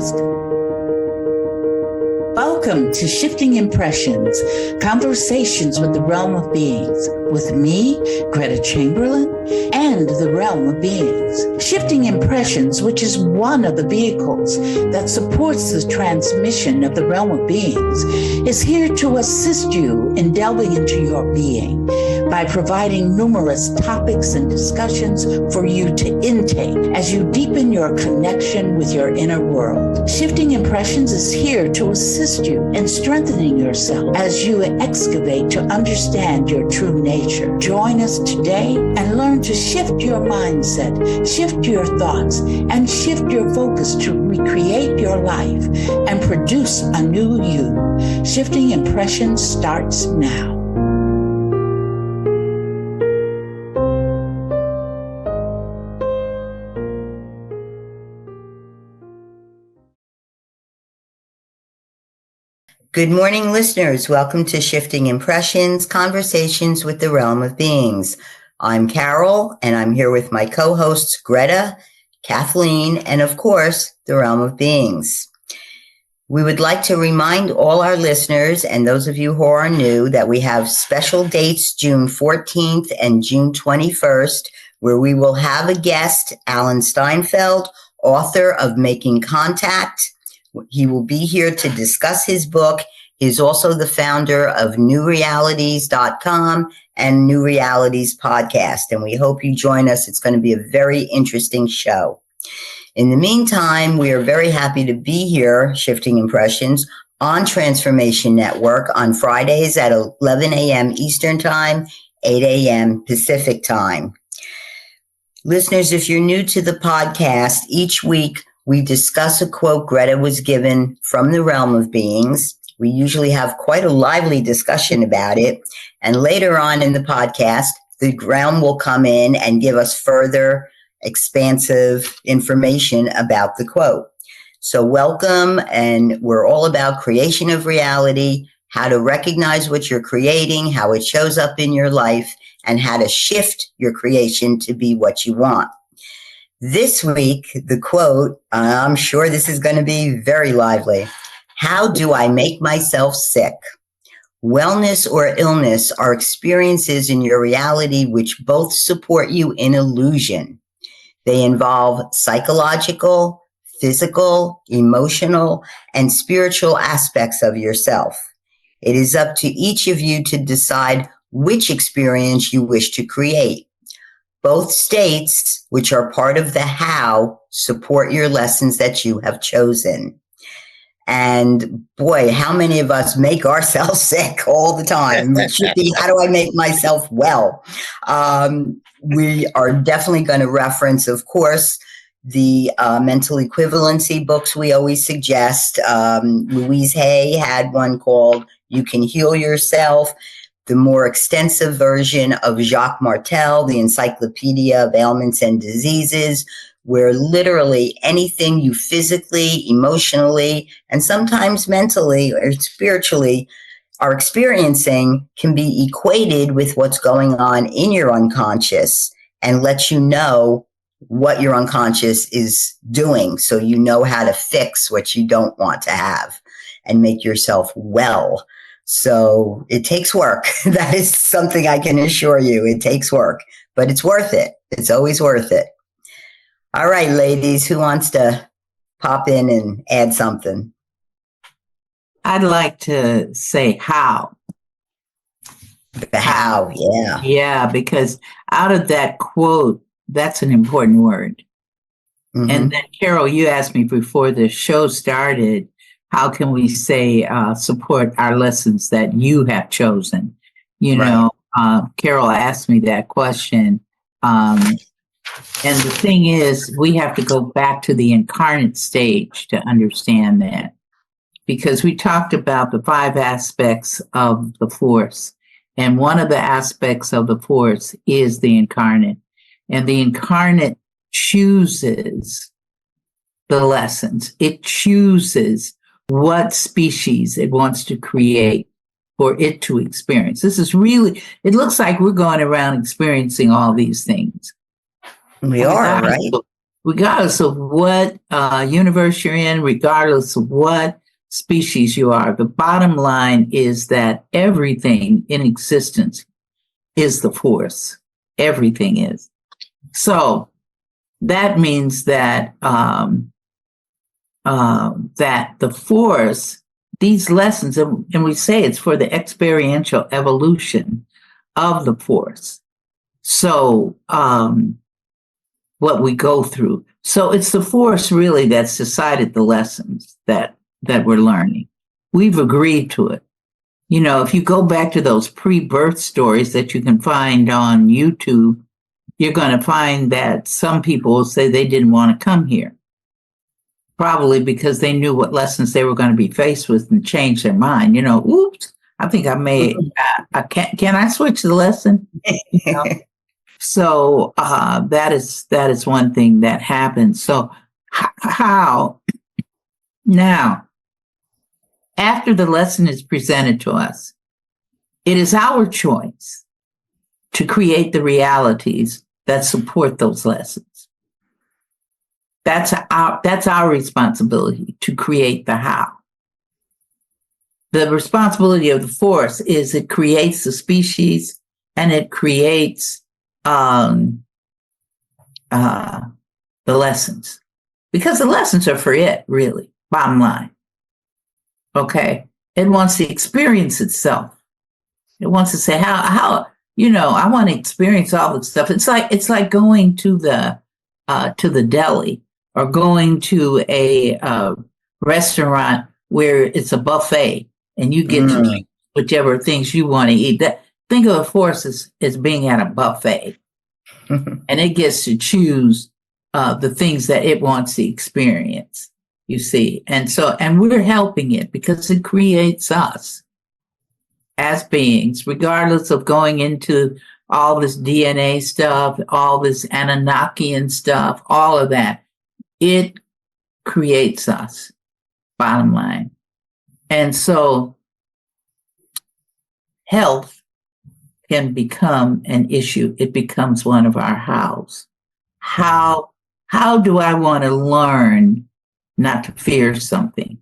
host. Welcome to Shifting Impressions, Conversations with the Realm of Beings, with me, Gretta Chamberlain, and the Realm of Beings. Shifting Impressions, which is one of the vehicles that supports the transmission of the Realm of Beings, is here to assist you in delving into your being by providing numerous topics and discussions for you to intake as you deepen your connection with your inner world. Shifting Impressions is here to assist you in strengthening yourself as you excavate to understand your true nature. Join us today and learn to shift your mindset, shift your thoughts, and shift your focus to recreate your life and produce a new you. Shifting Impressions starts now. Good morning, listeners. Welcome to Shifting Impressions, Conversations with the Realm of Beings. I'm Carol, and I'm here with my co-hosts, Gretta, Kathleen, and of course, the Realm of Beings. We would like to remind all our listeners and those of you who are new that we have special dates June 14th and June 21st, where we will have a guest, Alan Steinfeld, author of Making Contact. He will be here to discuss his book. He's also the founder of newrealities.com and New Realities podcast. And we hope you join us. It's going to be a very interesting show. In the meantime, we are very happy to be here, Shifting Impressions, on Transformation Network on Fridays at 11 a.m. Eastern Time, 8 a.m. Pacific Time. Listeners, if you're new to the podcast, each week we discuss a quote Gretta was given from the Realm of Beings. We usually have quite a lively discussion about it. And later on in the podcast, the Realm will come in and give us further expansive information about the quote. So welcome, and we're all about creation of reality, how to recognize what you're creating, how it shows up in your life, and how to shift your creation to be what you want. This week, the quote, I'm sure this is going to be very lively. How do I make myself sick? Wellness or illness are experiences in your reality which both support you in illusion. They involve psychological, physical, emotional, and spiritual aspects of yourself. It is up to each of you to decide which experience you wish to create. Both states, which are part of the how, support your lessons that you have chosen. And boy, how many of us make ourselves sick all the time? It should be, how do I make myself well? We are definitely going to reference, of course, the mental equivalency books we always suggest. Louise Hay had one called You Can Heal Yourself. The more extensive version of Jacques Martel, the Encyclopedia of Ailments and Diseases, where literally anything you physically, emotionally, and sometimes mentally or spiritually are experiencing can be equated with what's going on in your unconscious and lets you know what your unconscious is doing, so you know how to fix what you don't want to have and make yourself well. So it takes work. That is something I can assure you. It takes work, but it's worth it. It's always worth it. All right, ladies, who wants to pop in and add something? I'd like to say how. The how, yeah. Yeah, because out of that quote, that's an important word. Mm-hmm. And then, Carol, you asked me before the show started, how can we say support our lessons that you have chosen? You know, Carol asked me that question. And the thing is, we have to go back to the incarnate stage to understand that. Because we talked about the 5 aspects of the force. And one of the aspects of the force is the incarnate. And the incarnate chooses the lessons. It chooses what species it wants to create for it to experience. This is really, it looks like we're going around experiencing all these things. We are, right? regardless of what universe you're in, regardless of what species you are, the bottom line is that everything in existence is the force. Everything is. So that means that that the force, these lessons, and we say it's for the experiential evolution of the force. So what we go through. So it's the force really that's decided the lessons that we're learning. We've agreed to it. You know, if you go back to those pre-birth stories that you can find on YouTube, you're going to find that some people will say they didn't want to come here, probably because they knew what lessons they were going to be faced with and change their mind. You know, oops, I think I may, can I switch the lesson? You know? So that is one thing that happens. So how now, after the lesson is presented to us, it is our choice to create the realities that support those lessons. That's our responsibility, to create the how. The responsibility of the force is it creates the species and it creates the lessons, because the lessons are for it, really, bottom line. Okay. It wants to experience itself. It wants to say how, you know, I want to experience all this stuff. It's like going to the deli or going to a restaurant where it's a buffet and you get to choose whichever things you want to eat. Think of a force as being at a buffet, and it gets to choose the things that it wants to experience, you see. And we're helping it because it creates us as beings, regardless of going into all this DNA stuff, all this Anunnakian stuff, all of that. It creates us, bottom line. And so health can become an issue. It becomes one of our hows. How do I want to learn not to fear something?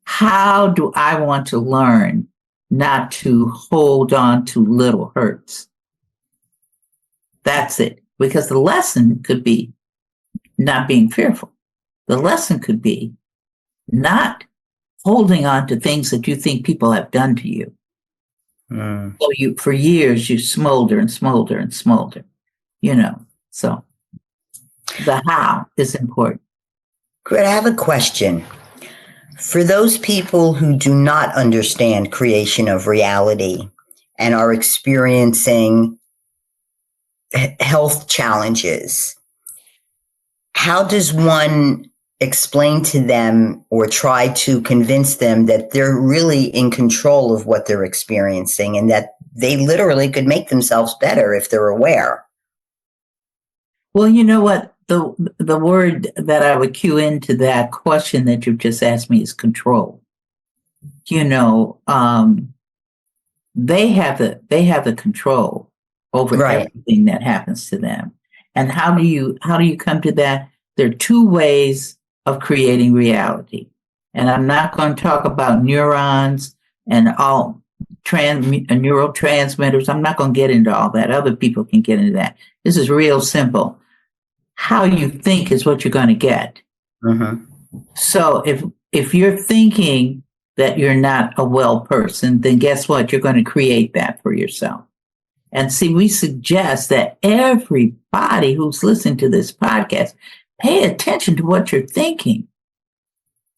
How do I want to learn not to hold on to little hurts? That's it. Because the lesson could be not being fearful. The lesson could be not holding on to things that you think people have done to you. So for years, you smolder and smolder and smolder, you know. So the how is important. Greta, I have a question. For those people who do not understand creation of reality and are experiencing health challenges, how does one explain to them or try to convince them that they're really in control of what they're experiencing and that they literally could make themselves better if they're aware? Well, you know what? The word that I would cue into that question that you've just asked me is control. You know, they have the control over everything that happens to them. And how do you come to that? There are two ways of creating reality. And I'm not going to talk about neurons and all neurotransmitters. I'm not going to get into all that. Other people can get into that. This is real simple. How you think is what you're going to get. So if you're thinking that you're not a well person, then guess what? You're going to create that for yourself. And see, we suggest that everybody who's listening to this podcast, pay attention to what you're thinking.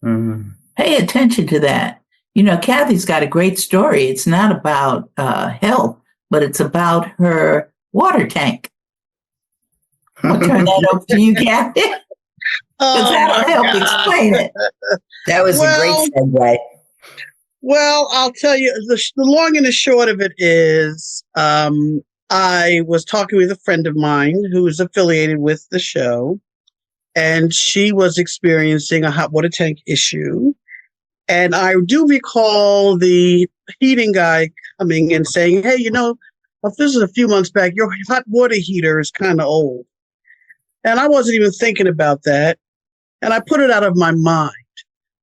Pay attention to that. You know, Kathy's got a great story. It's not about health, but it's about her water tank. I'll turn that over to you, Kathy, because that'll help explain it. That was a great segue. Well, I'll tell you, the long and the short of it is I was talking with a friend of mine who is affiliated with the show, and she was experiencing a hot water tank issue. And I do recall the heating guy coming and saying, hey, you know, this is a few months back, your hot water heater is kind of old. And I wasn't even thinking about that. And I put it out of my mind.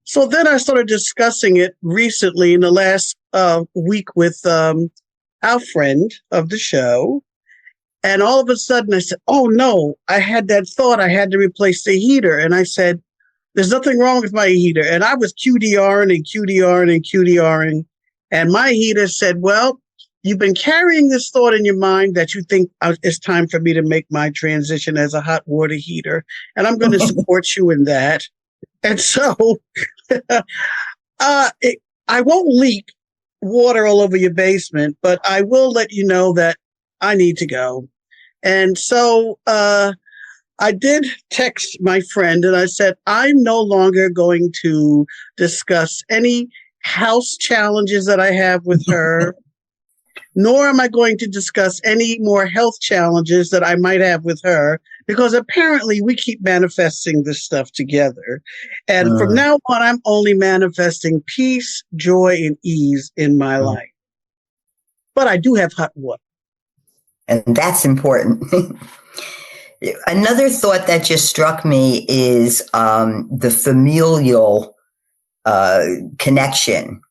So then I started discussing it recently in the last week with our friend of the show. And all of a sudden I said, oh no, I had that thought I had to replace the heater. And I said, there's nothing wrong with my heater. And I was QDRing and QDRing and QDRing. And my heater said, well, you've been carrying this thought in your mind that you think it's time for me to make my transition as a hot water heater. And I'm going to support you in that. And so I won't leak water all over your basement, but I will let you know that I need to go. And so I did text my friend and I said, I'm no longer going to discuss any house challenges that I have with her, nor am I going to discuss any more health challenges that I might have with her, because apparently we keep manifesting this stuff together. And from now on, I'm only manifesting peace, joy, and ease in my life. But I do have hot water. And that's important. Another thought that just struck me is the familial connection,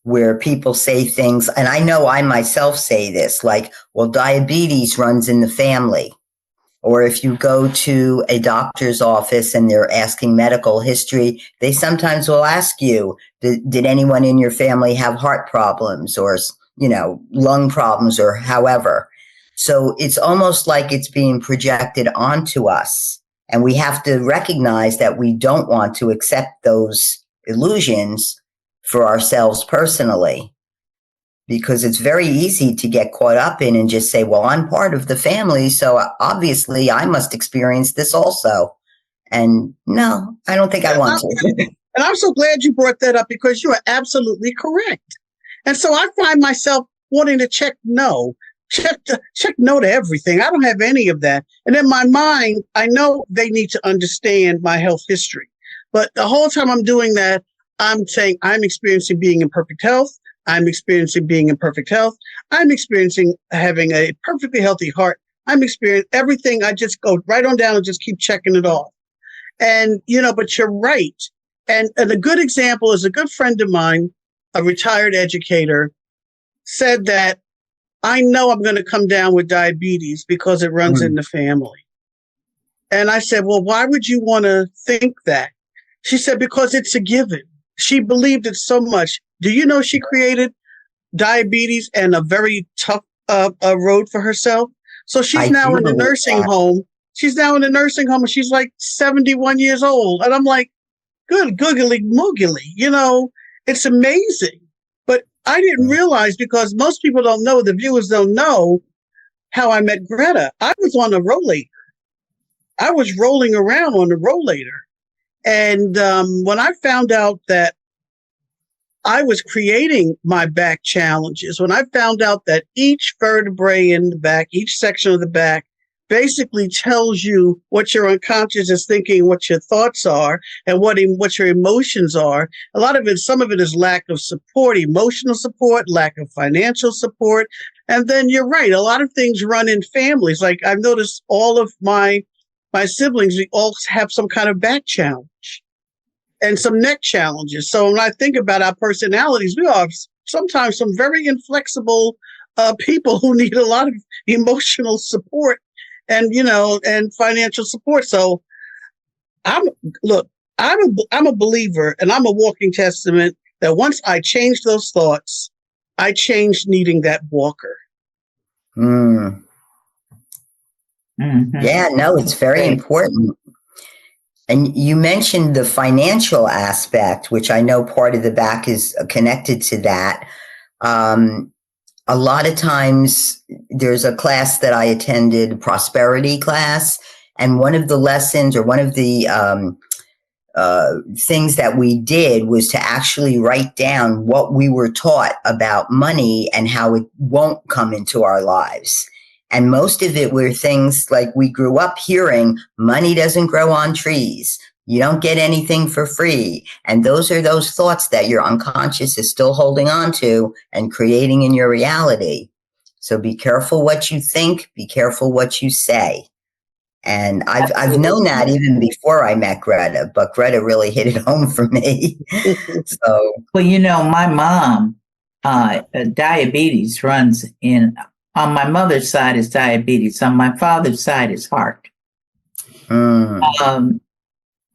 where people say things, and I know I myself say this, like, well, diabetes runs in the family. Or if you go to a doctor's office and they're asking medical history, they sometimes will ask you, did anyone in your family have heart problems or, lung problems or however? So it's almost like it's being projected onto us. And we have to recognize that we don't want to accept those illusions for ourselves personally, because it's very easy to get caught up in and just say, well, I'm part of the family, so obviously I must experience this also. And no, I don't think I want to. And I'm so glad you brought that up, because you are absolutely correct. And so I find myself wanting to check no to everything. I don't have any of that. And in my mind, I know they need to understand my health history. But the whole time I'm doing that, I'm saying I'm experiencing being in perfect health. I'm experiencing being in perfect health. I'm experiencing having a perfectly healthy heart. I'm experiencing everything. I just go right on down and just keep checking it off. And, but you're right. And a good example is a good friend of mine, a retired educator, said that I know I'm going to come down with diabetes because it runs in the family. And I said, well, why would you want to think that? She said, because it's a given. She believed it so much. Do you know she created diabetes and a very tough road for herself? So she's now in the nursing home. She's now in the nursing home and she's like 71 years old. And I'm like, good googly moogly. It's amazing. But I didn't realize, because most people don't know, the viewers don't know how I met Gretta. I was on a rollator. I was rolling around on the rollator. And when I found out that I was creating my back challenges, when I found out that each vertebrae in the back, each section of the back, basically tells you what your unconscious is thinking, what your thoughts are, and what your emotions are. A lot of it, some of it is lack of support, emotional support, lack of financial support. And then you're right, a lot of things run in families. Like I've noticed all of my siblings, we all have some kind of back challenge and some neck challenges. So when I think about our personalities, we are sometimes some very inflexible people who need a lot of emotional support and financial support. So I'm a believer, and I'm a walking testament that once I changed those thoughts, I changed needing that walker. Yeah, no, it's very important. And you mentioned the financial aspect, which I know part of the back is connected to that. A lot of times there's a class that I attended, a prosperity class, and one of the lessons or one of the things that we did was to actually write down what we were taught about money and how it won't come into our lives. And most of it were things like we grew up hearing, money doesn't grow on trees. You don't get anything for free. And those are those thoughts that your unconscious is still holding on to and creating in your reality. So be careful what you think, be careful what you say. And I've known that even before I met Greta, but Greta really hit it home for me. So, well, my mom, diabetes runs on my mother's side is diabetes. On my father's side is heart. And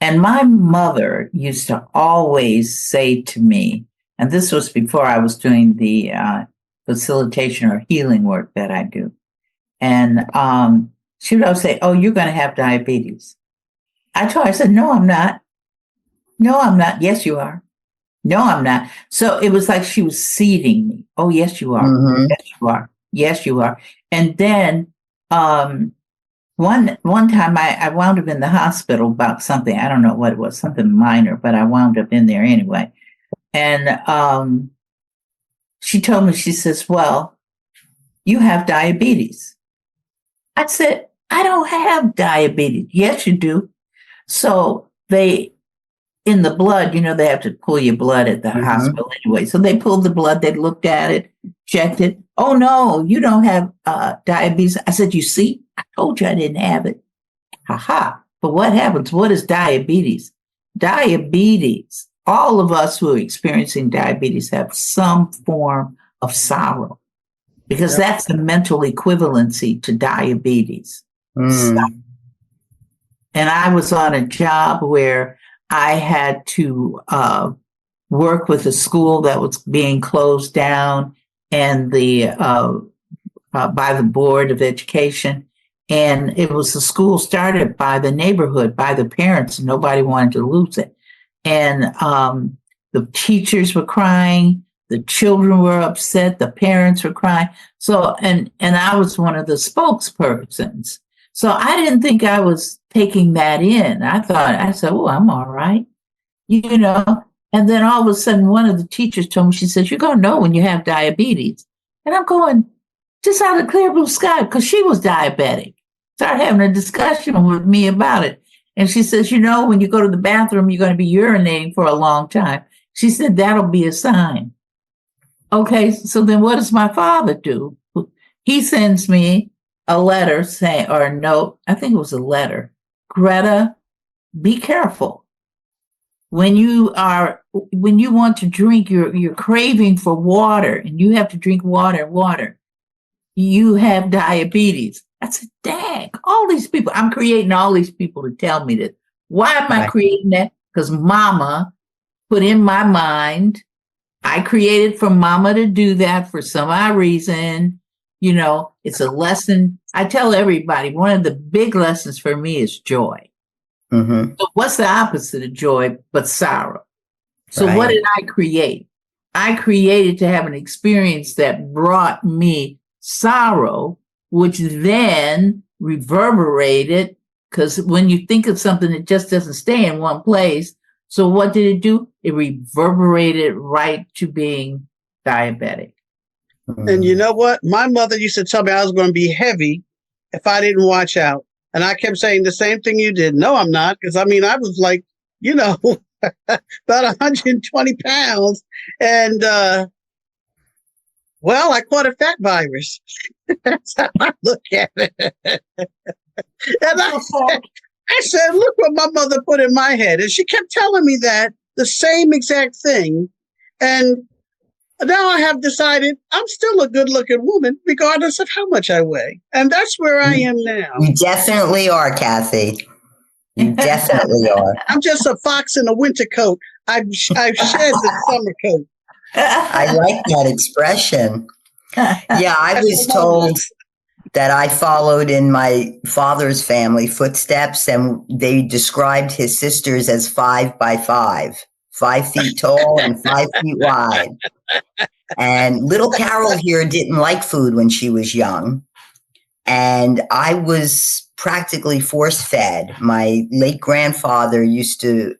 my mother used to always say to me, and this was before I was doing the facilitation or healing work that I do. And she would always say, "Oh, you're going to have diabetes." I told her, I said, "No, I'm not. No, I'm not. Yes, you are. No, I'm not." So it was like she was seeding me. "Oh, yes, you are. mm-hmm. Yes, you are. Yes, you are." And then one time I wound up in the hospital about something. I don't know what it was, something minor, but I wound up in there anyway. And she told me, she says, "Well, you have diabetes." I said, "I don't have diabetes." "Yes, you do." So in the blood, they have to pull your blood at the hospital anyway. So they pulled the blood, they looked at it, checked it. "Oh, no, you don't have diabetes." I said, "You see, I told you I didn't have it." Ha. But what happens? What is diabetes? Diabetes, all of us who are experiencing diabetes have some form of sorrow, because that's the mental equivalency to diabetes. And I was on a job where I had to work with a school that was being closed down and by the Board of Education. And it was a school started by the neighborhood, by the parents. Nobody wanted to lose it. And the teachers were crying. The children were upset. The parents were crying. So, and I was one of the spokespersons. So I didn't think I was taking that in. I said, "Oh, I'm all right." And then all of a sudden, one of the teachers told me, she says, "You're going to know when you have diabetes." And I'm going, just out of clear blue sky, because she was diabetic. Started having a discussion with me about it. And she says, "When you go to the bathroom, you're going to be urinating for a long time." She said, "That'll be a sign." Okay, so then what does my father do? He sends me a letter saying, or a note, I think it was a letter. "Greta, be careful. When you want to drink, you're craving for water, and you have to drink water. You have diabetes." I said, "Dang, all these people, I'm creating all these people to tell me this. Why am I creating that? Because Mama put in my mind, I created for Mama to do that for some odd reason. It's a lesson. I tell everybody, one of the big lessons for me is joy. So what's the opposite of joy but sorrow? So what did I create? I created to have an experience that brought me sorrow, which then reverberated, because when you think of something, it just doesn't stay in one place. So what did it do? It reverberated right to being diabetic. And you know what? My mother used to tell me I was going to be heavy if I didn't watch out. And I kept saying the same thing you did. "No, I'm not." Because I was like, about 120 pounds. And, I caught a fat virus. That's how I look at it. And I said, "Look what my mother put in my head." And she kept telling me the same exact thing. And now I have decided I'm still a good-looking woman, regardless of how much I weigh. And that's where I am now. You definitely are, Kathy. You definitely are. I'm just a fox in a winter coat. I've shed the summer coat. I like that expression. Yeah, I was told that I followed in my father's family footsteps, and they described his sisters as 5 by 5, 5 feet tall and 5 feet wide. And little Carol here didn't like food when she was young. And I was practically force-fed. My late grandfather used to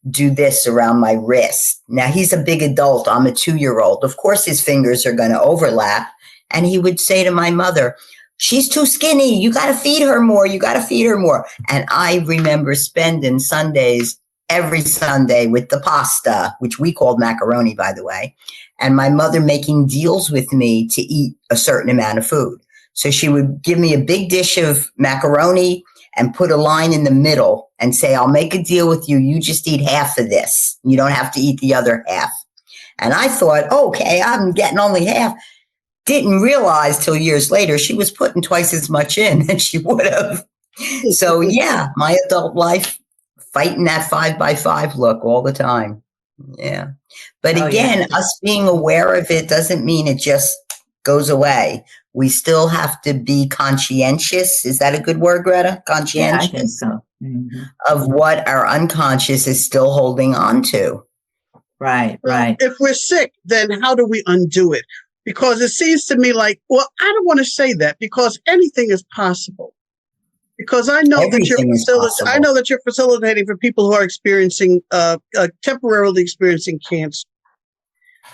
do this around my wrist. Now, he's a big adult. I'm a 2-year-old. Of course, his fingers are going to overlap. And he would say to my mother, "She's too skinny. You got to feed her more. You got to feed her more." And I remember spending Sundays every Sunday with the pasta, which we called macaroni, by the way, and my mother making deals with me to eat a certain amount of food. So she would give me a big dish of macaroni, and put a line in the middle and say, I'll make a deal with you. You just eat half of this. You don't have to eat the other half. And I thought, okay, I'm getting only half. Didn't realize till years later she was putting twice as much in than she would have. So yeah, my adult life fighting that 5x5 look all the time. Yeah. But again, us being aware of it doesn't mean it just goes away. We still have to be conscientious. Is that a good word, Greta? Conscientious? Yeah, I think so. Mm-hmm. Of what our unconscious is still holding on to. Right. If we're sick, then how do we undo it? Because it seems to me like, well, I don't want to say that because anything is possible. Because I know that you're facilitating for people who are experiencing temporarily experiencing cancer.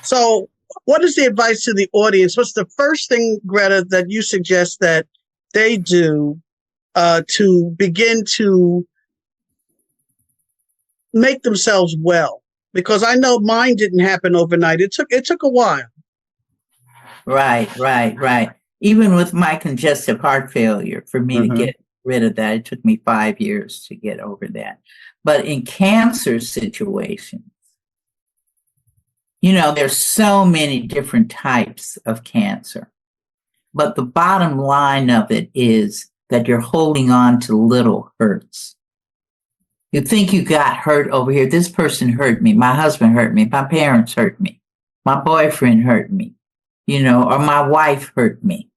So, what is the advice to the audience? What's the first thing, Greta, that you suggest that they do to begin to make themselves well? Because I know mine didn't happen overnight. It took a while. Right. Even with my congestive heart failure, for me to get rid of that, it took me 5 years to get over that. But in cancer situations, there's so many different types of cancer. But the bottom line of it is that you're holding on to little hurts. You think you got hurt over here. This person hurt me. My husband hurt me. My parents hurt me. My boyfriend hurt me, or my wife hurt me.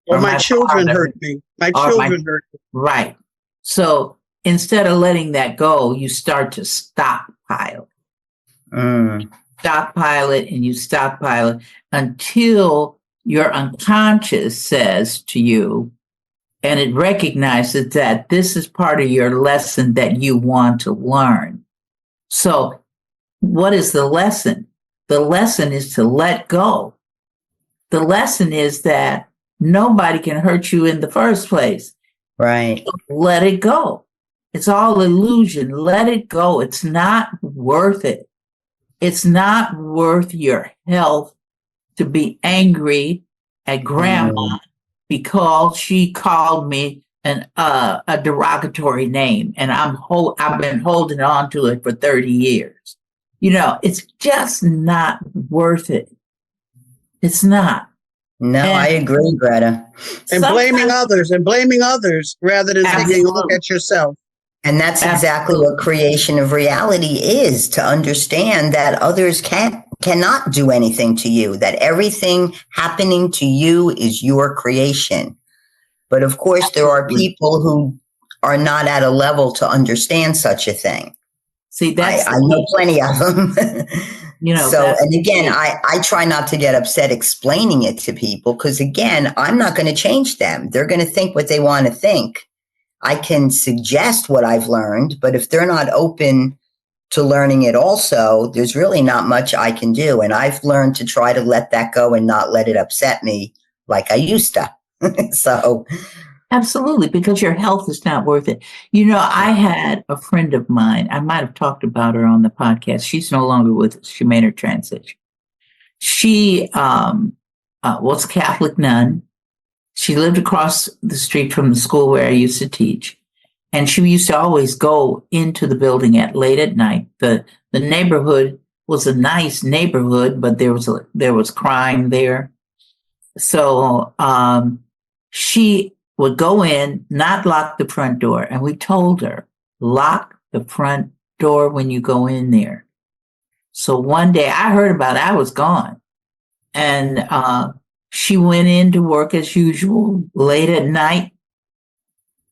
Or my children hurt me. My children hurt me. Right. So instead of letting that go, you start to stockpile. Stockpile it and you stockpile it until your unconscious says to you, and it recognizes that this is part of your lesson that you want to learn. So what is the lesson? The lesson is to let go. The lesson is that nobody can hurt you in the first place. Right. Let it go. It's all illusion. Let it go. It's not worth it. It's not worth your health to be angry at grandma because she called me a derogatory name, and I've been holding on to it for 30 years. It's just not worth it. It's not. No, I agree, Greta. And blaming others rather than taking a look at yourself. And that's exactly what creation of reality is, to understand that others cannot do anything to you, that everything happening to you is your creation. But of course, there are people who are not at a level to understand such a thing. See, I know plenty of them. And again, I try not to get upset explaining it to people because, again, I'm not going to change them. They're going to think what they want to think. I can suggest what I've learned, but if they're not open to learning it also, there's really not much I can do. And I've learned to try to let that go and not let it upset me like I used to. So. Absolutely, because your health is not worth it. I had a friend of mine, I might have talked about her on the podcast. She's no longer with us. She made her transition. She was a Catholic nun. She lived across the street from the school where I used to teach. And she used to always go into the building late at night. The neighborhood was a nice neighborhood, but there was crime there. So she would go in, not lock the front door. And we told her, lock the front door when you go in there. So one day I heard about it, I was gone. And she went in to work as usual late at night.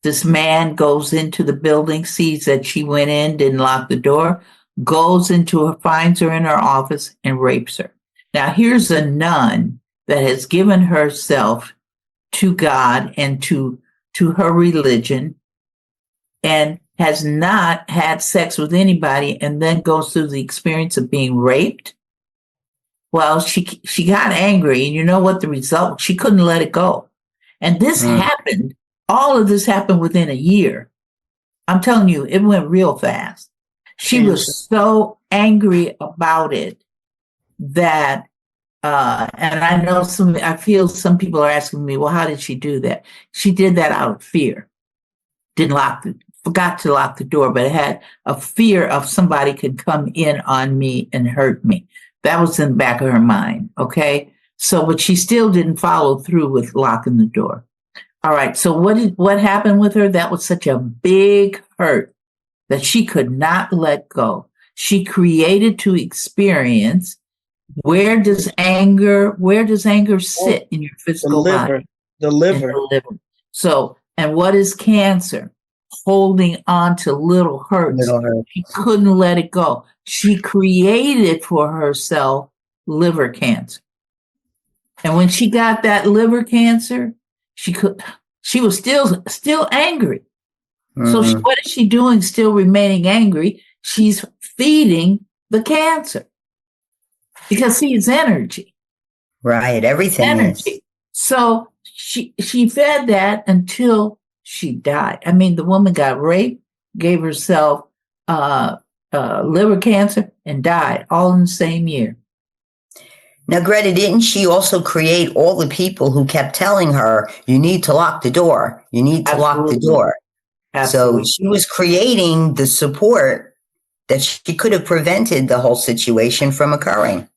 This man goes into the building, sees that she went in, didn't lock the door, goes into her, finds her in her office and rapes her. Now here's a nun that has given herself to God and to her religion and has not had sex with anybody and then goes through the experience of being raped. Well, she got angry, and you know what the result? She couldn't let it go. And this happened, all of this happened within a year. I'm telling you, it went real fast. She was so angry about it that and I feel some people are asking me, well, how did she do that? She did that out of fear. forgot to lock the door, but had a fear of somebody could come in on me and hurt me. That was in the back of her mind. Okay. So, but she still didn't follow through with locking the door. All right. So what happened with her? That was such a big hurt that she could not let go. She created to experience, where does anger sit in your physical body? The liver. In the liver. So, and what is cancer? Holding on to little hurts. She couldn't let it go. She created for herself liver cancer. And when she got that liver cancer, she was still angry. So what is she doing? Still remaining angry. She's feeding the cancer, because see, it's energy. Right. Everything energy. Is. So she fed that until she died. I mean, the woman got raped, gave herself liver cancer, and died all in the same year. Now, Greta, didn't she also create all the people who kept telling her, you need to lock the door? You need to lock the door. Absolutely. So she was creating the support that she could have prevented the whole situation from occurring.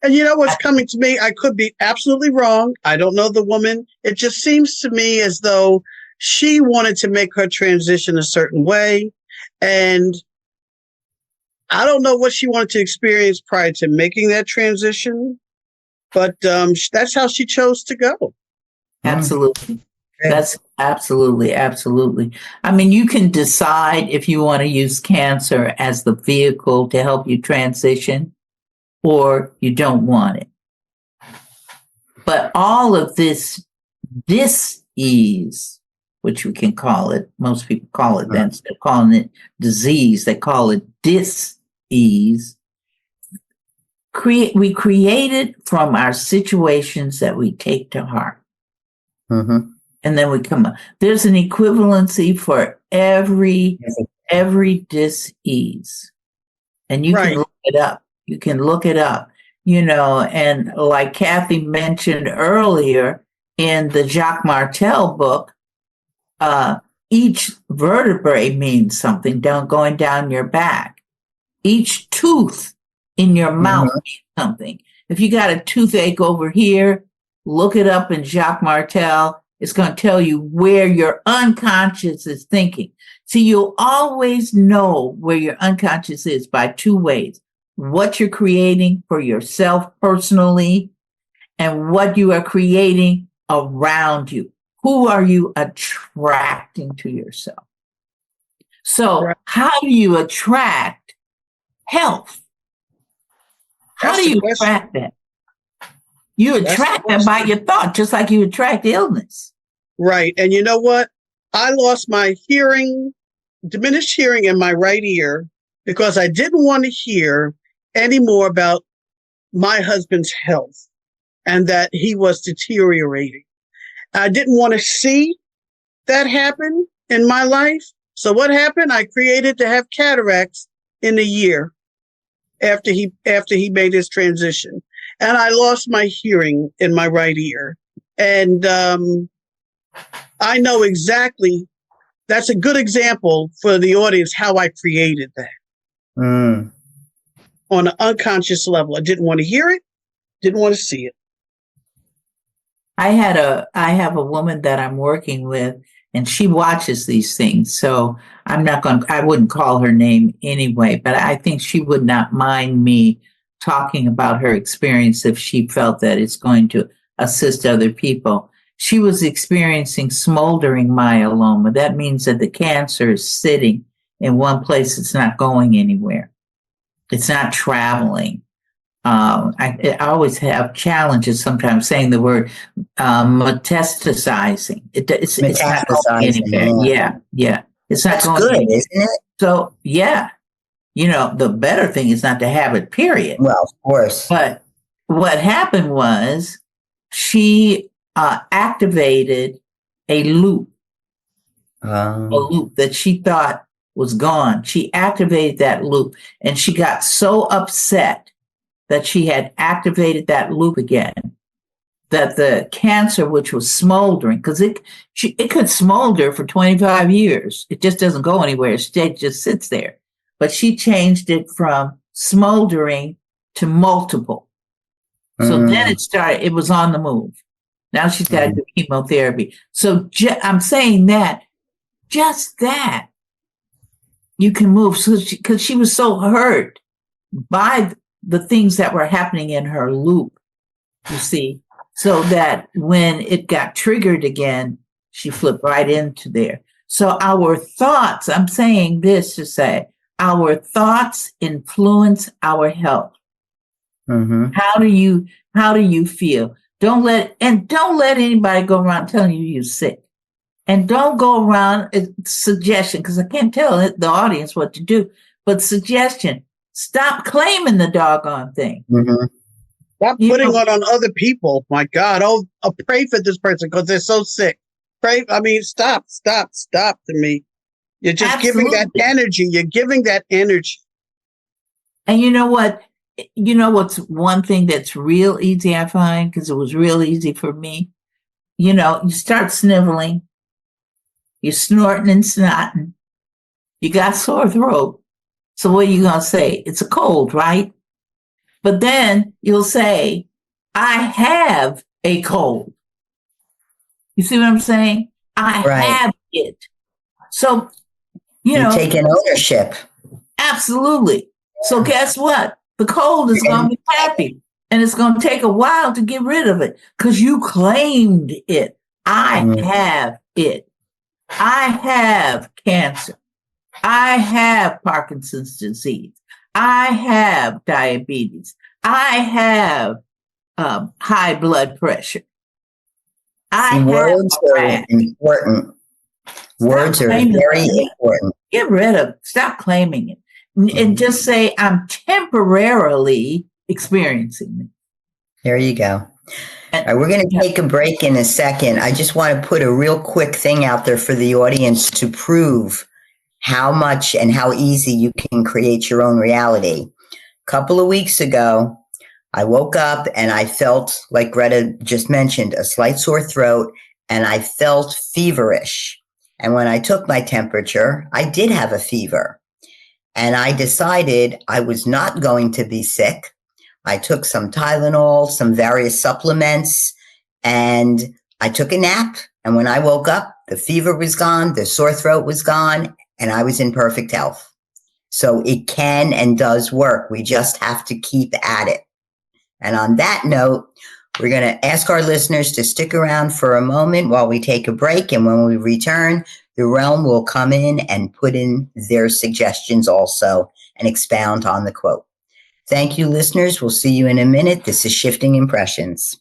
And you know what's coming to me? I could be absolutely wrong. I don't know the woman. It just seems to me as though she wanted to make her transition a certain way. And I don't know what she wanted to experience prior to making that transition. But that's how she chose to go. Absolutely. That's absolutely. I mean, you can decide if you want to use cancer as the vehicle to help you transition, or you don't want it. But all of this dis-ease, which we can call it, most people call it that, instead of calling it disease, they call it dis-ease. We create it from our situations that we take to heart. And then we come up. There's an equivalency for every dis-ease. And you can look it up. You can look it up, and like Kathy mentioned earlier in the Jacques Martel book, each vertebrae means something going down your back. Each tooth in your mouth means something. If you got a toothache over here, look it up in Jacques Martel. It's going to tell you where your unconscious is thinking. See, you'll always know where your unconscious is by two ways: what you're creating for yourself personally, and what you are creating around you. Who are you attracting to yourself? So how do you attract health? How do you attract that? You attract that by your thought, just like you attract illness. Right. And you know what? I lost my hearing, diminished hearing in my right ear, because I didn't want to hear any more about my husband's health and that he was deteriorating. I didn't want to see that happen in my life. So what happened? I created to have cataracts in a year after he made his transition. And I lost my hearing in my right ear. And I know exactly, that's a good example for the audience, how I created that. On an unconscious level. I didn't want to hear it, didn't want to see it. I have a woman that I'm working with, and she watches these things. So I wouldn't call her name anyway, but I think she would not mind me talking about her experience if she felt that it's going to assist other people. She was experiencing smoldering myeloma. That means that the cancer is sitting in one place. It's not going anywhere. It's not traveling. I always have challenges sometimes saying the word metastasizing. It's not going anywhere. Yeah. It's not That's going good, anywhere. Isn't it? So, yeah. The better thing is not to have it, period. Well, of course. But what happened was she activated a loop that she thought was gone. She activated that loop, and she got so upset that she had activated that loop again. that the cancer, which was smoldering, because it could smolder for 25 years. It just doesn't go anywhere. It just sits there. But she changed it from smoldering to multiple. So then it was on the move. Now she's got to do chemotherapy. So I'm saying that, just that, you can move. So because she was so hurt by the things that were happening in her loop, you see, so that when it got triggered again, she flipped right into there. So our thoughts, I'm saying this to say, our thoughts influence our health. Mm-hmm. How do you feel? Don't let anybody go around telling you you're sick. And don't go around suggestion, because I can't tell the audience what to do, but suggestion. Stop claiming the doggone thing. Mm-hmm. Stop putting it on other people. My God. Oh, I'll pray for this person because they're so sick. Stop to me. You're just giving that energy. You're giving that energy. And you know what? You know what's one thing that's real easy, I find, because it was real easy for me. You start sniveling. You're snorting and snotting. You got sore throat. So what are you going to say? It's a cold, right? But then you'll say, I have a cold. You see what I'm saying? I have it. So, you're taking ownership. Absolutely. So guess what? The cold is going to be happy, and it's going to take a while to get rid of it because you claimed it. I have it. I have cancer. I have Parkinson's disease. I have diabetes. I have high blood pressure. Words are important. Words are very important. Get rid of, stop claiming it. And just say, I'm temporarily experiencing it. There you go. All right, we're going to take a break in a second. I just want to put a real quick thing out there for the audience to prove how much and how easy you can create your own reality. A couple of weeks ago, I woke up and I felt, like Greta just mentioned, a slight sore throat, and I felt feverish. And when I took my temperature, I did have a fever. And I decided I was not going to be sick. I took some Tylenol, some various supplements, and I took a nap. And when I woke up, the fever was gone, the sore throat was gone, and I was in perfect health. So it can and does work. We just have to keep at it. And on that note, we're going to ask our listeners to stick around for a moment while we take a break. And when we return, the realm will come in and put in their suggestions also and expound on the quote. Thank you, listeners. We'll see you in a minute. This is Shifting Impressions.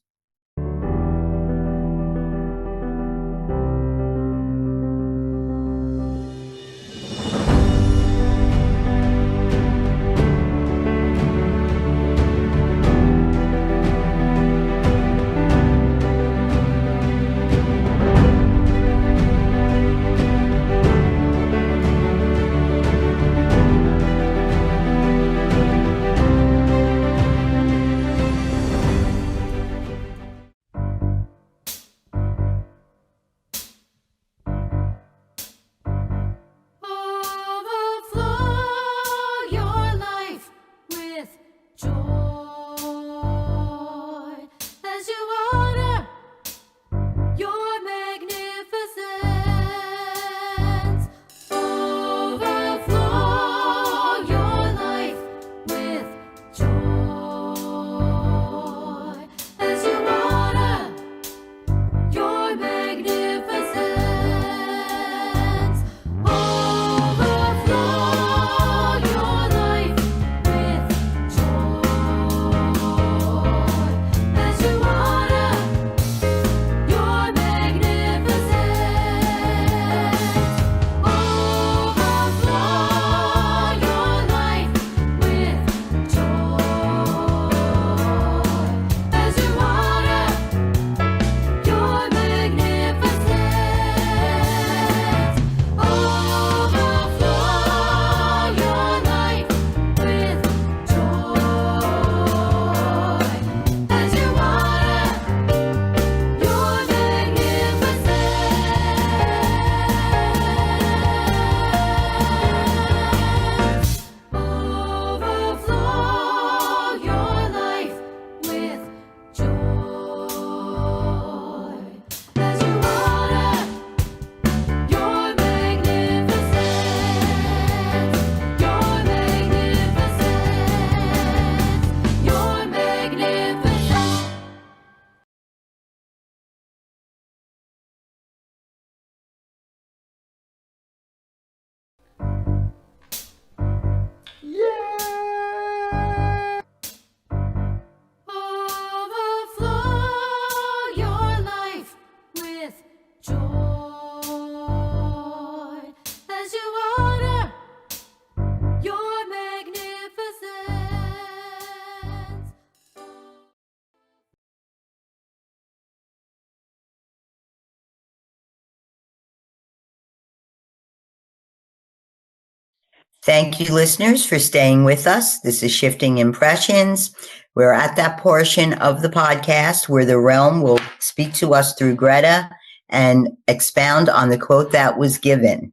Thank you, listeners, for staying with us. This is Shifting Impressions. We're at that portion of the podcast where the realm will speak to us through Gretta and expound on the quote that was given.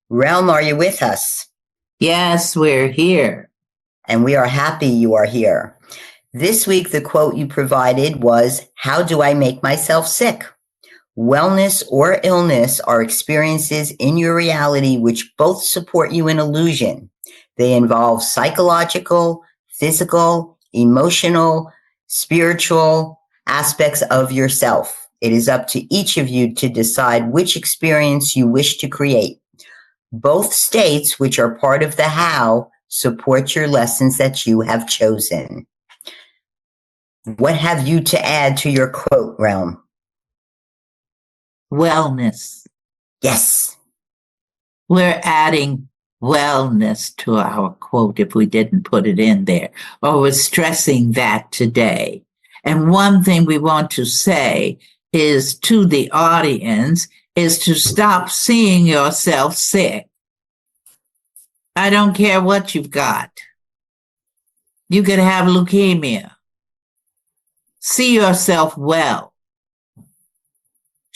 Realm, are you with us? Yes, we're here. And we are happy you are here. This week, the quote you provided was, "How do I make myself sick?" Wellness or illness are experiences in your reality which both support you in illusion. They involve psychological, physical, emotional, spiritual aspects of yourself. It is up to each of you to decide which experience you wish to create. Both states, which are part of the how, support your lessons that you have chosen. What have you to add to your quote, Realm? Wellness. Yes. We're adding wellness to our quote if we didn't put it in there, or we're stressing that today. And one thing we want to say is to the audience is to stop seeing yourself sick. I don't care what you've got. You could have leukemia. See yourself well.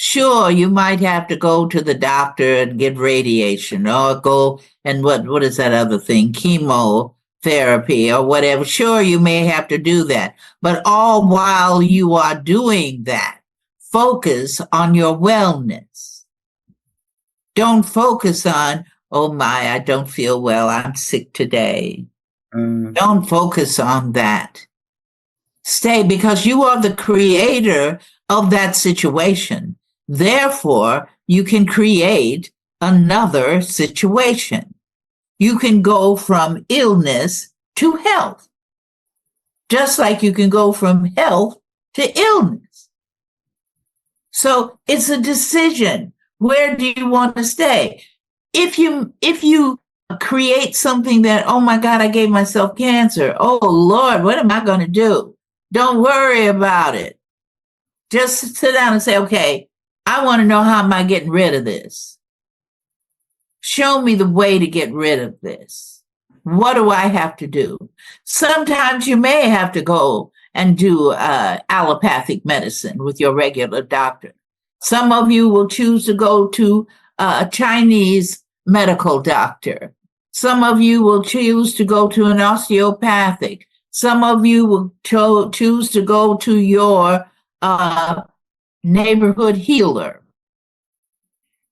Sure, you might have to go to the doctor and get radiation, or go and what is that other thing? Chemotherapy or whatever. Sure, you may have to do that. But all while you are doing that, focus on your wellness. Don't focus on, oh my, I don't feel well. I'm sick today. Don't focus on that. Stay, because you are the creator of that situation. Therefore, you can create another situation. You can go from illness to health, just like you can go from health to illness. So it's a decision. Where do you want to stay? If you create something that, oh my God, I gave myself cancer. Oh Lord, what am I going to do? Don't worry about it. Just sit down and say, okay, I want to know, how am I getting rid of this? Show me the way to get rid of this. What do I have to do? Sometimes you may have to go and do allopathic medicine with your regular doctor. Some of you will choose to go to a Chinese medical doctor. Some of you will choose to go to an osteopathic. Some of you will choose to go to your neighborhood healer.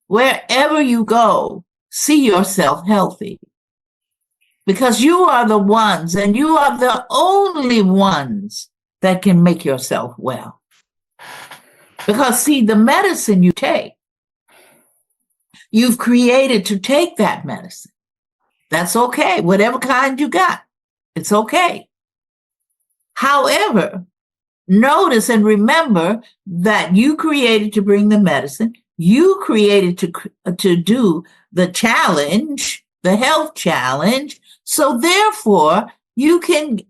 Wherever you go, see yourself healthy, because you are the ones, and you are the only ones that can make yourself well. Because see, the medicine you take, you've created to take that medicine. That's okay. Whatever kind you got, it's okay. However, notice and remember that you created to bring the medicine. You created to do the challenge, the health challenge. So therefore, you can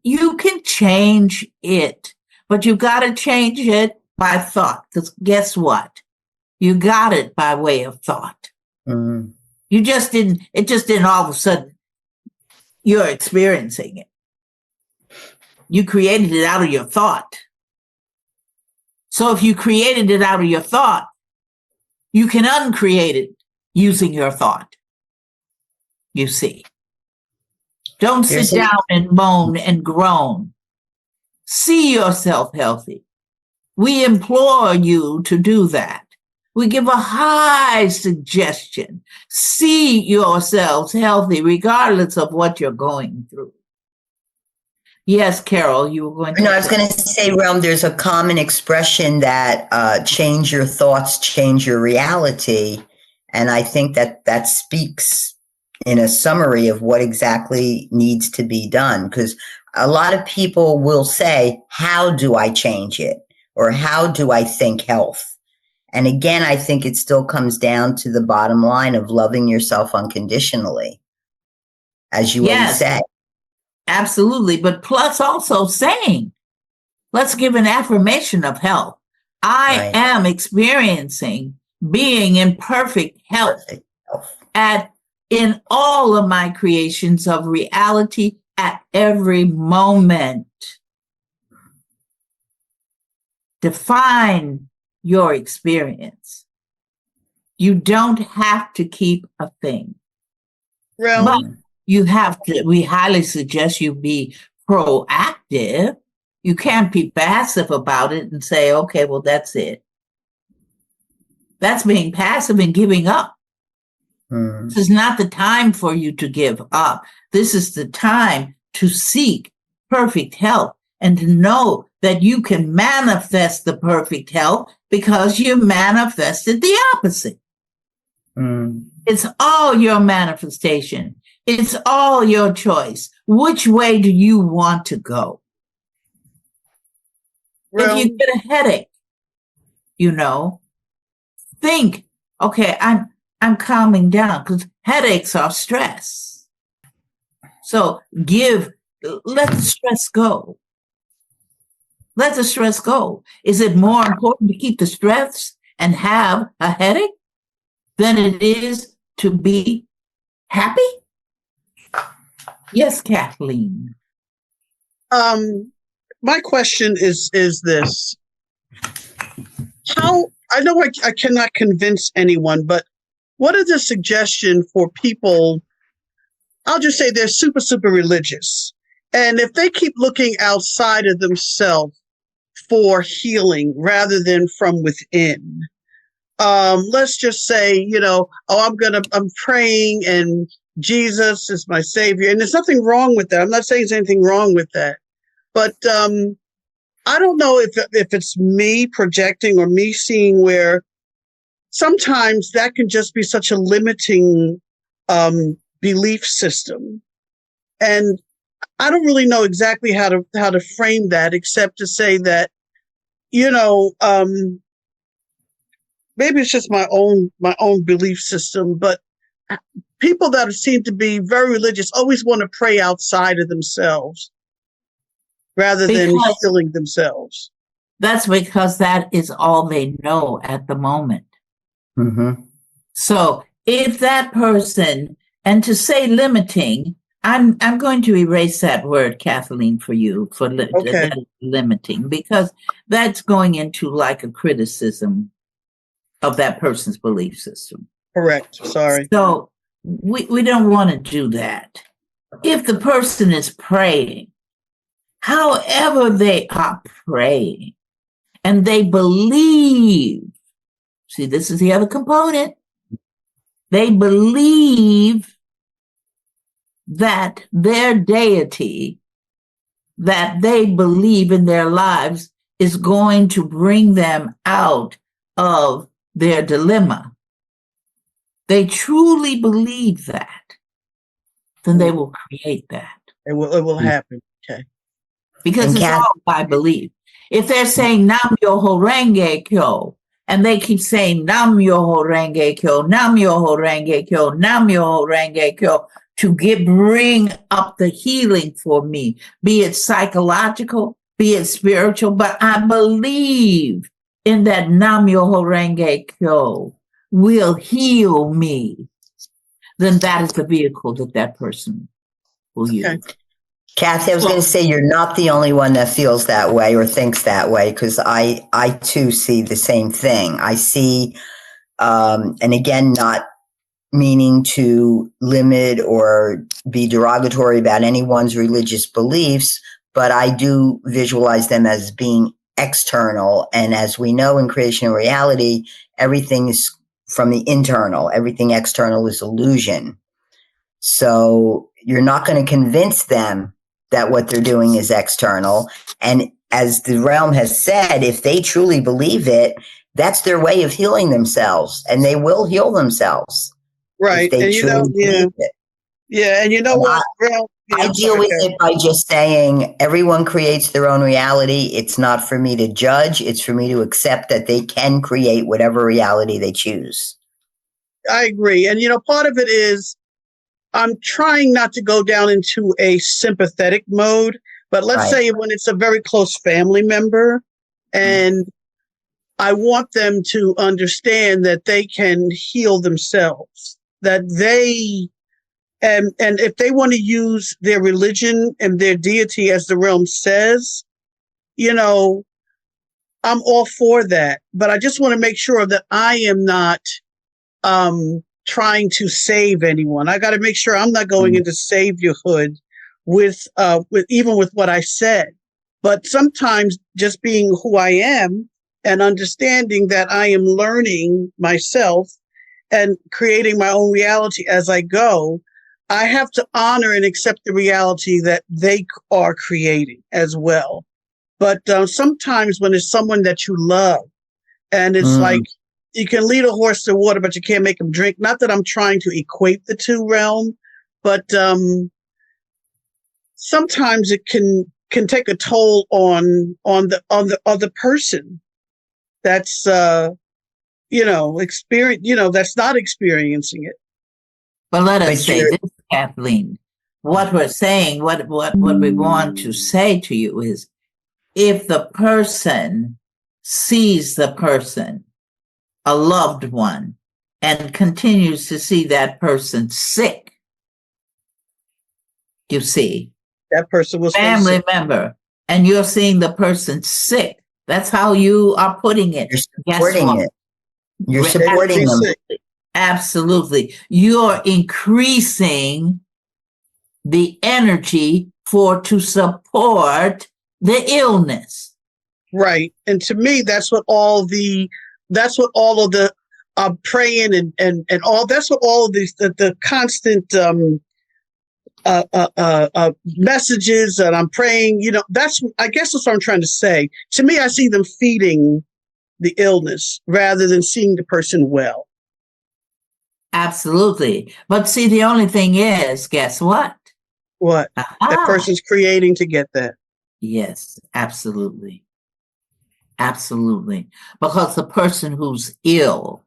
change it, but you got to change it by thought. Because guess what? You got it by way of thought. Mm-hmm. It just didn't all of a sudden, you're experiencing it. You created it out of your thought. So if you created it out of your thought, you can uncreate it using your thought. You see. Don't sit down and moan and groan. See yourself healthy. We implore you to do that. We give a high suggestion. See yourselves healthy regardless of what you're going through. Yes, Carol, you were going to. No, I was going to say, Realm, there's a common expression that change your thoughts, change your reality. And I think that speaks in a summary of what exactly needs to be done. Because a lot of people will say, how do I change it? Or how do I think health? And again, I think it still comes down to the bottom line of loving yourself unconditionally, as you always say. Absolutely. But plus also saying, let's give an affirmation of health. I am experiencing being in perfect health at in all of my creations of reality at every moment. Define your experience. You don't have to keep a thing. Well, but you have to, we highly suggest you be proactive. You can't be passive about it and say, okay, well, that's it. That's being passive and giving up. This is not the time for you to give up. This is the time to seek perfect health and to know that you can manifest the perfect health because you manifested the opposite. It's all your manifestation. It's all your choice. Which way do you want to go? Well, if you get a headache, think, okay, I'm calming down, because headaches are stress. So let the stress go. Let the stress go. Is it more important to keep the stress and have a headache than it is to be happy? Yes, Kathleen. My question is this. How, I know I cannot convince anyone, but what is the suggestion for people? I'll just say they're super, super religious. And if they keep looking outside of themselves for healing rather than from within, let's just say, I'm praying and Jesus is my savior. And there's nothing wrong with that. I'm not saying there's anything wrong with that. But I don't know if it's me projecting or me seeing where sometimes that can just be such a limiting belief system. And I don't really know exactly how to frame that, except to say that, maybe it's just my own belief system, but people that seem to be very religious always want to pray outside of themselves rather than healing themselves. That's because that is all they know at the moment. So if that person, and to say limiting, I'm going to erase that word, Kathleen, for you, for limiting, because that's going into like a criticism of that person's belief system. Correct. Sorry. So we don't want to do that. If the person is praying, however they are praying, and they believe, see, this is the other component, they believe that their deity, that they believe in their lives, is going to bring them out of their dilemma. They truly believe that, then they will create that. It will happen. Okay. Because it's all by belief. If they're saying Nam Myoho Renge Kyo, and they keep saying Nam Myoho Renge Kyo, Nam Myoho Renge Kyo, Nam Myoho Renge Kyo, to bring up the healing for me, be it psychological, be it spiritual, but I believe in that Nam Myoho Renge Kyo will heal me, then that is the vehicle that person will use. Okay. Kathy, I was going to say you're not the only one that feels that way or thinks that way, because I too see the same thing. I see, and again, not meaning to limit or be derogatory about anyone's religious beliefs, but I do visualize them as being external. And as we know in creation and reality, everything is from the internal. Everything external is illusion. So you're not going to convince them that what they're doing is external. And as the realm has said, if they truly believe it, that's their way of healing themselves, and they will heal themselves. Right. And and you know what? I deal with it by just saying everyone creates their own reality. It's not for me to judge. It's for me to accept that they can create whatever reality they choose. I agree. And, part of it is I'm trying not to go down into a sympathetic mode, but let's say when it's a very close family member, and I want them to understand that they can heal themselves, that they And if they want to use their religion and their deity as the realm says, I'm all for that. But I just want to make sure that I am not trying to save anyone. I got to make sure I'm not going into saviorhood with even with what I said. But sometimes just being who I am and understanding that I am learning myself and creating my own reality as I go, I have to honor and accept the reality that they are creating as well. But sometimes when it's someone that you love and it's like, you can lead a horse to water, but you can't make him drink. Not that I'm trying to equate the two realms, but sometimes it can take a toll on the other person that's experience that's not experiencing it. But let us say this, Kathleen. What we're saying, what we want to say to you is, if the person sees the person, a loved one, and continues to see that person sick, you see, that person was family member, and you're seeing the person sick. That's how you are putting it. You're supporting it. You're supporting them. Absolutely. You're increasing the energy to support the illness. Right. And to me, that's what all of the praying and all, that's what all of these, the constant messages that I'm praying, I guess that's what I'm trying to say. To me, I see them feeding the illness rather than seeing the person well. Absolutely. But see, the only thing is, guess what? What? That person's creating to get that. Yes, absolutely. Absolutely. Because the person who's ill,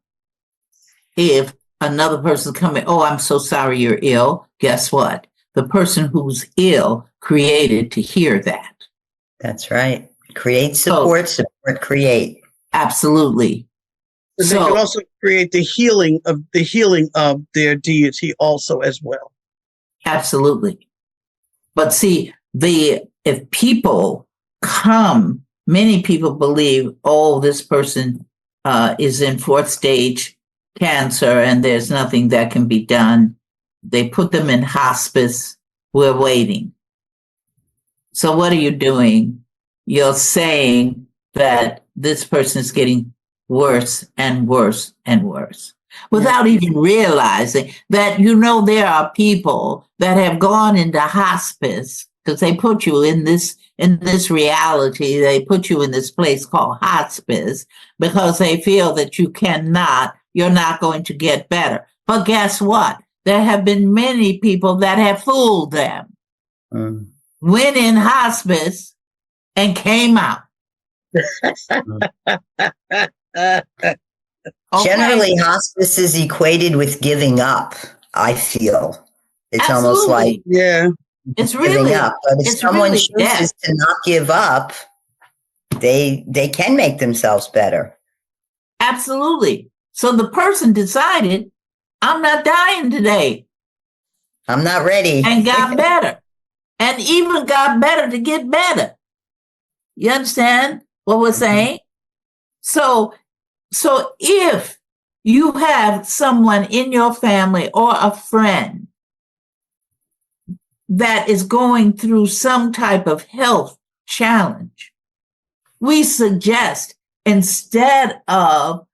if another person coming, oh, I'm so sorry you're ill, guess what? The person who's ill created to hear that. That's right. Create support, support create. Absolutely. And they can also create the healing of their deity also as well. Absolutely. But see, if people come, many people believe, oh, this person is in 4th stage cancer and there's nothing that can be done. They put them in hospice. We're waiting. So what are you doing? You're saying that this person is getting worse and worse and worse without even realizing that, there are people that have gone into hospice because they put you in this reality. They put you in this place called hospice because they feel that you're not going to get better. But guess what? There have been many people that have fooled them, went in hospice and came out. Generally, hospice is equated with giving up, I feel. It's almost like it's giving really up. But if someone chooses to not give up, they can make themselves better. Absolutely. So the person decided, I'm not dying today. I'm not ready. And got better. And even got better to get better. You understand what we're saying? So if you have someone in your family or a friend that is going through some type of health challenge, we suggest, instead of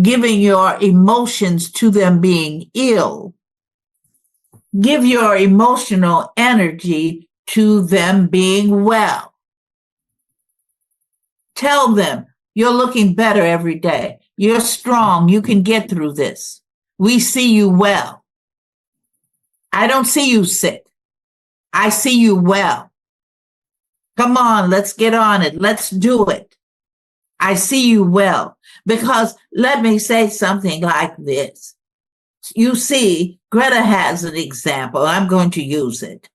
giving your emotions to them being ill, give your emotional energy to them being well. Tell them, you're looking better every day. You're strong. You can get through this. We see you well. I don't see you sick. I see you well. Come on, let's get on it. Let's do it. I see you well. Because let me say something like this. You see, Gretta has an example. I'm going to use it.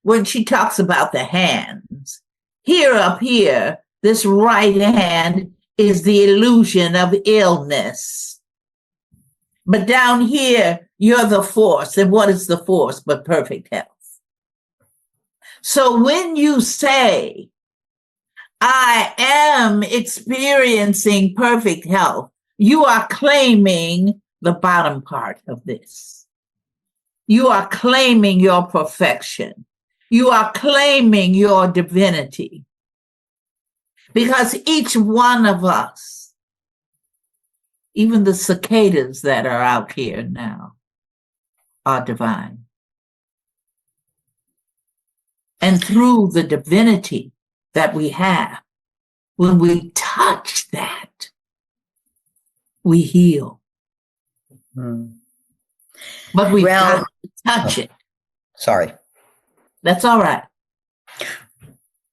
When she talks about the hands, up here, this right hand is the illusion of illness. But down here, you're the force. And what is the force but perfect health? So when you say, I am experiencing perfect health, you are claiming the bottom part of this. You are claiming your perfection. You are claiming your divinity. Because each one of us, even the cicadas that are out here now, are divine. And through the divinity that we have, when we touch that, we heal. But we got to touch it. Sorry. That's all right.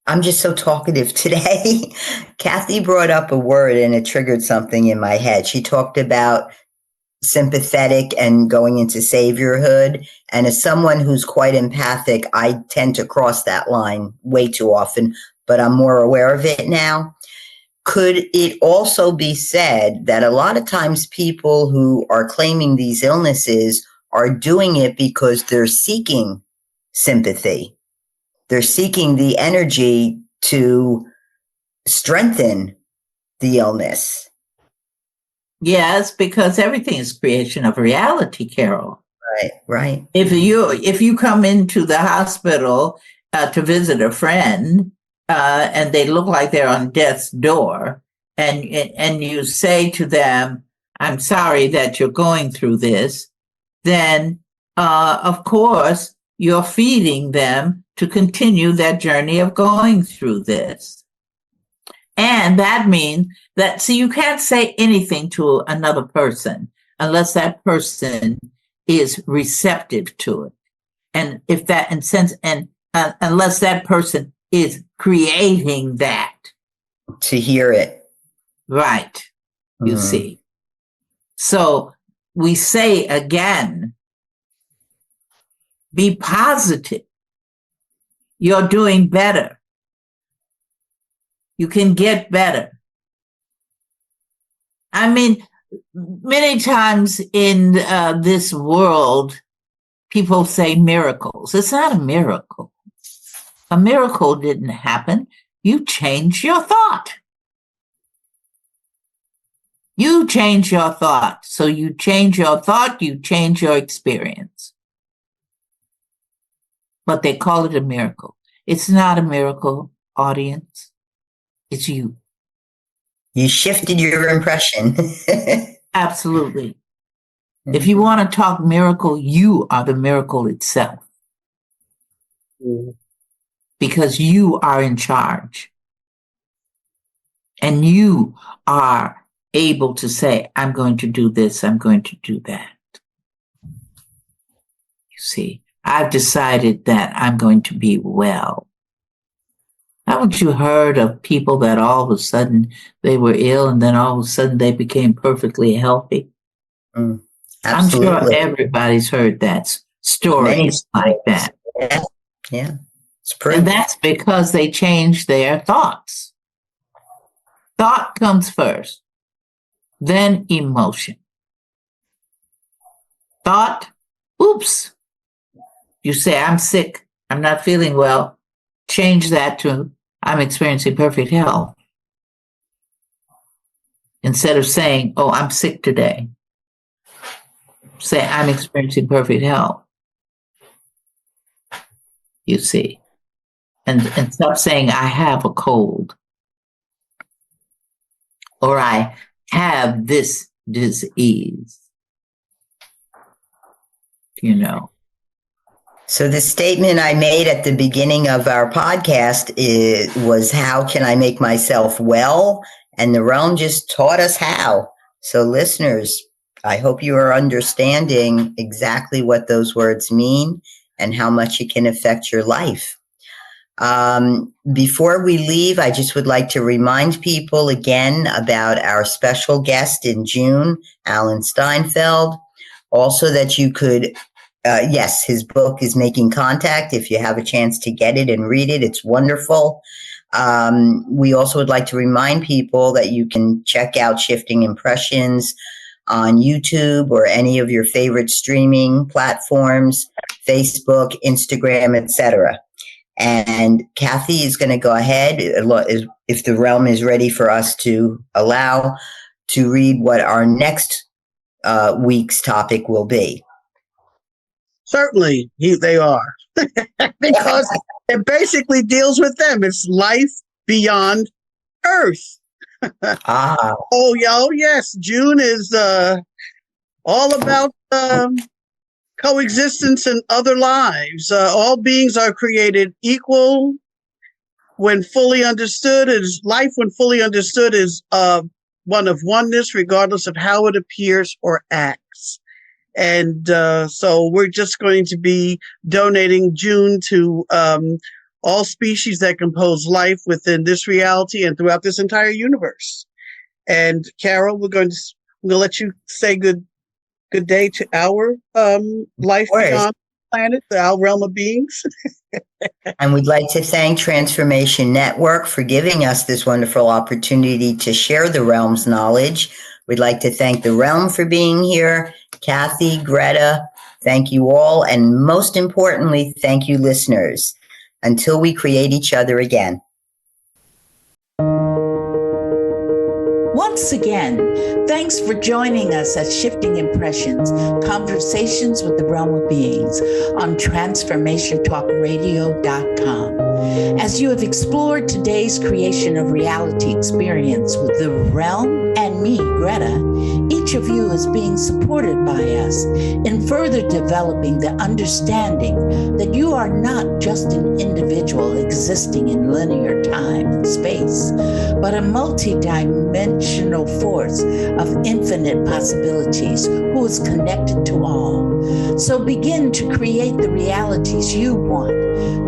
I'm just so talkative today. Kathy brought up a word and it triggered something in my head. She talked about sympathetic and going into saviorhood. And as someone who's quite empathic, I tend to cross that line way too often, but I'm more aware of it now. Could it also be said that a lot of times people who are claiming these illnesses are doing it because they're seeking sympathy? They're seeking the energy to strengthen the illness. Yes, because everything is creation of reality, Carol. Right. If you come into the hospital to visit a friend and they look like they're on death's door, and you say to them, "I'm sorry that you're going through this," then of course you're feeding them to continue that journey of going through this. And that means that, see, you can't say anything to another person unless that person is receptive to it. And if that, and sense, and unless that person is creating that. To hear it. Right. You see. So we say again, be positive. You're doing better. You can get better. I mean, many times in this world, people say miracles. It's not a miracle. A miracle didn't happen. You changed your thought. You change your thought. So you change your thought, you change your experience. But they call it a miracle. It's not a miracle, audience. It's you. You shifted your impression. Absolutely. If you want to talk miracle, you are the miracle itself. Because you are in charge. And you are able to say, I'm going to do this, I'm going to do that. You see, I've decided that I'm going to be well. Haven't you heard of people that all of a sudden they were ill and then all of a sudden they became perfectly healthy? I'm sure everybody's heard that stories like that. Yeah. It's and that's because they changed their thoughts. Thought comes first, then emotion. Thought, oops. You say, I'm sick, I'm not feeling well. Change that to, I'm experiencing perfect health. Instead of saying, oh, I'm sick today. Say, I'm experiencing perfect health. You see. And stop saying, I have a cold. Or I have this disease. You know. So the statement I made at the beginning of our podcast was, how can I make myself well? And the realm just taught us how. So listeners, I hope you are understanding exactly what those words mean and how much it can affect your life. Before we leave, I just would like to remind people again about our special guest in June, Alan Steinfeld. Also that you could yes, his book is Making Contact. If you have a chance to get it and read it, it's wonderful. We also would like to remind people that you can check out Shifting Impressions on YouTube or any of your favorite streaming platforms, Facebook, Instagram, etc. And Kathy is going to go ahead, if the realm is ready for us to allow, to read what our next week's topic will be. Certainly, they are. Because it basically deals with them. It's life beyond Earth. Oh, yes. June is all about coexistence in other lives. All beings are created equal when fully understood. Life, when fully understood, is one of oneness, regardless of how it appears or acts. And so we're just going to be donating June to all species that compose life within this reality and throughout this entire universe. And Carol, we're going to let you say good day to our life beyond the planet, our realm of beings. And we'd like to thank Transformation Network for giving us this wonderful opportunity to share the realm's knowledge. We'd like to thank the realm for being here. Kathy, Greta, thank you all. And most importantly, thank you, listeners. Until we create each other again. Once again, thanks for joining us at Shifting Impressions, Conversations with the Realm of Beings on TransformationTalkRadio.com. As you have explored today's creation of reality experience with the realm and me, Greta, each of you is being supported by us in further developing the understanding that you are not just an individual existing in linear time and space, but a multi-dimensional force of infinite possibilities who is connected to all. So begin to create the realities you want.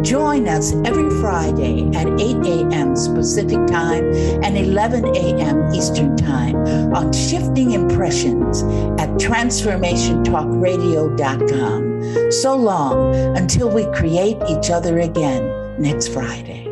Join us every Friday at 8 a.m. Pacific Time and 11 a.m. Eastern Time on Shifting Impressions at TransformationTalkRadio.com. So long until we create each other again next Friday.